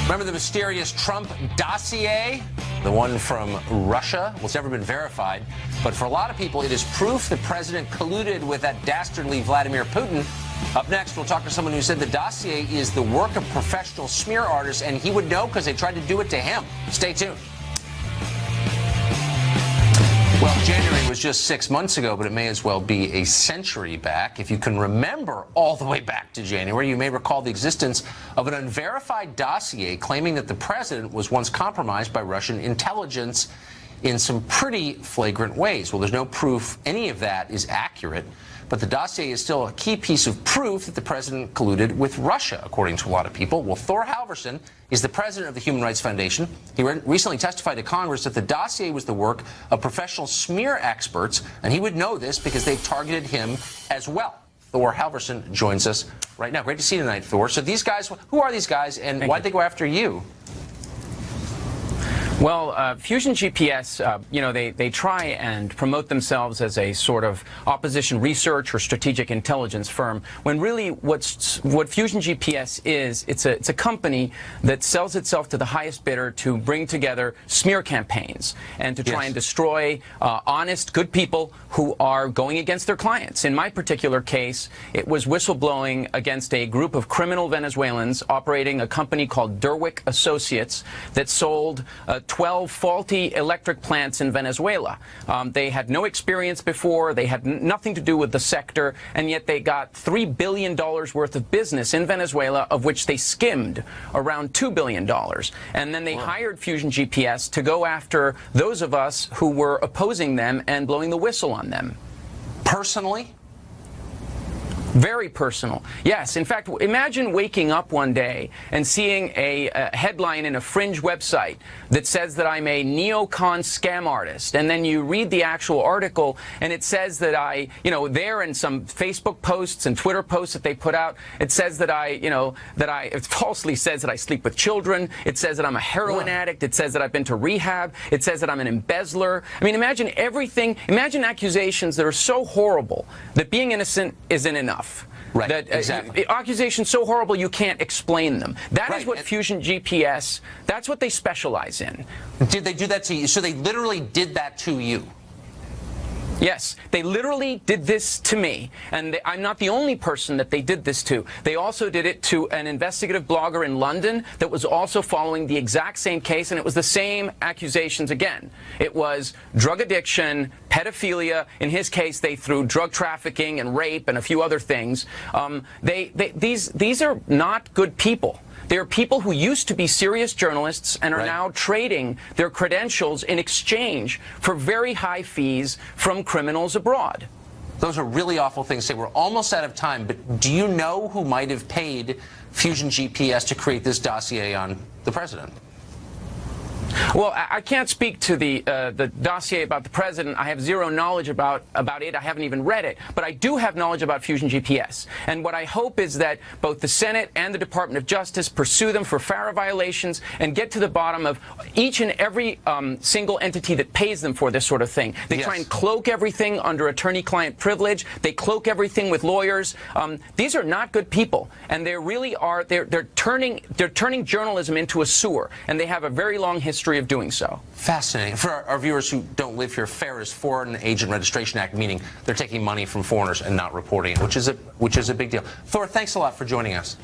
Remember the mysterious Trump dossier? The one from Russia? Well, it's never been verified. But for a lot of people, it is proof the president colluded with that dastardly Vladimir Putin. Up next, we'll talk to someone who said the dossier is the work of professional smear artists, and he would know because they tried to do it to him. Stay tuned. Well, January was just 6 months ago, but it may as well be a century back. If you can remember all the way back to January, you may recall the existence of an unverified dossier claiming that the president was once compromised by Russian intelligence in some pretty flagrant ways. Well, there's no proof any of that is accurate, but the dossier is still a key piece of proof that the president colluded with Russia, according to a lot of people. Well, Thor Halvorson is the president of the Human Rights Foundation. He recently testified to Congress that the dossier was the work of professional smear experts, and he would know this because they targeted him as well. Thor Halvorson joins us right now. Great to see you tonight, Thor. So these guys, who are these guys, and why'd they go after you? Well, Fusion GPS, they try and promote themselves as a sort of opposition research or strategic intelligence firm, when really what Fusion GPS is, it's a company that sells itself to the highest bidder to bring together smear campaigns and to try and destroy honest, good people who are going against their clients. In my particular case, it was whistleblowing against a group of criminal Venezuelans operating a company called Derwick Associates that sold 12 faulty electric plants in Venezuela. They had no experience before, they had nothing to do with the sector, and yet they got $3 billion worth of business in Venezuela, of which they skimmed around $2 billion. And then they hired Fusion GPS to go after those of us who were opposing them and blowing the whistle on them. Personally? Very personal. Yes. In fact, imagine waking up one day and seeing a headline in a fringe website that says that I'm a neocon scam artist. And then you read the actual article and it says that there in some Facebook posts and Twitter posts that they put out, it says that it falsely says that I sleep with children. It says that I'm a heroin addict. It says that I've been to rehab. It says that I'm an embezzler. I mean, imagine accusations that are so horrible that being innocent isn't enough. Right, that exactly. Accusations so horrible you can't explain them. That is what Fusion GPS, that's what they specialize in. Did they do that to you? So they literally did that to you? Yes, they literally did this to me, and I'm not the only person that they did this to. They also did it to an investigative blogger in London that was also following the exact same case, and it was the same accusations again. It was drug addiction, pedophilia. In his case, they threw drug trafficking and rape and a few other things. These are not good people. They are people who used to be serious journalists and are now trading their credentials in exchange for very high fees from criminals abroad. Those are really awful things to say. We're almost out of time, but do you know who might have paid Fusion GPS to create this dossier on the president? Well, I can't speak to the dossier about the president. I have zero knowledge about it. I haven't even read it. But I do have knowledge about Fusion GPS. And what I hope is that both the Senate and the Department of Justice pursue them for FARA violations and get to the bottom of each and every single entity that pays them for this sort of thing. They try and cloak everything under attorney-client privilege. They cloak everything with lawyers. These are not good people. And they really are, they're turning journalism into a sewer. And they have a very long history of doing so. Fascinating. For our viewers who don't live here, FARA is Foreign Agent Registration Act, meaning they're taking money from foreigners and not reporting it, which is a big deal. Thor, thanks a lot for joining us.